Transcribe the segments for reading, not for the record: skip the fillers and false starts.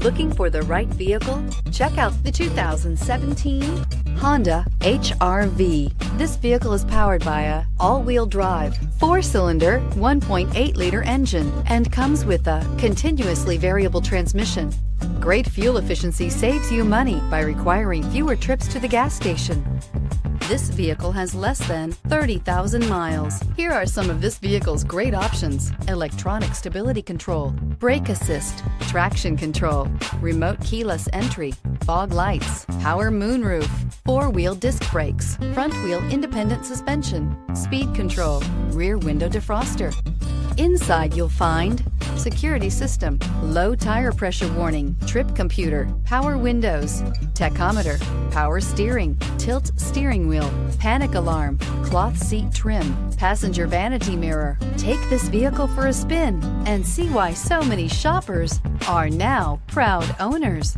Looking for the right vehicle? Check out the 2017 Honda HR-V. This vehicle is powered by a all-wheel drive, 4-cylinder, 1.8-liter engine and comes with a continuously variable transmission. Great fuel efficiency saves you money by requiring fewer trips to the gas station. This vehicle has less than 30,000 miles. Here are some of this vehicle's great options: electronic stability control, brake assist, traction control, remote keyless entry, fog lights, power moonroof, 4-wheel disc brakes, front wheel independent suspension, speed control, rear window defroster. Inside you'll find security system, low tire pressure warning, trip computer, power windows, tachometer, power steering, tilt steering wheel, panic alarm, cloth seat trim, passenger vanity mirror. Take this vehicle for a spin and see why so many shoppers are now proud owners.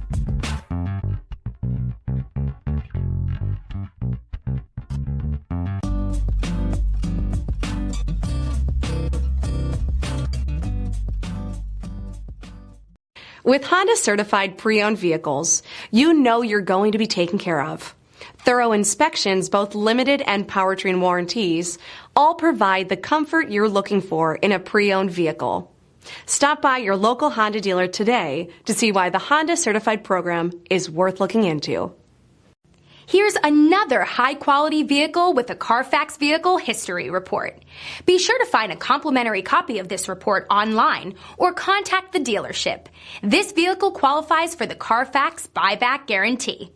With Honda certified pre-owned vehicles, you know you're going to be taken care of. Thorough inspections, both limited and powertrain warranties, all provide the comfort you're looking for in a pre-owned vehicle. Stop by your local Honda dealer today to see why the Honda certified program is worth looking into. Here's another high-quality vehicle with a Carfax Vehicle History Report. Be sure to find a complimentary copy of this report online or contact the dealership. This vehicle qualifies for the Carfax Buyback Guarantee.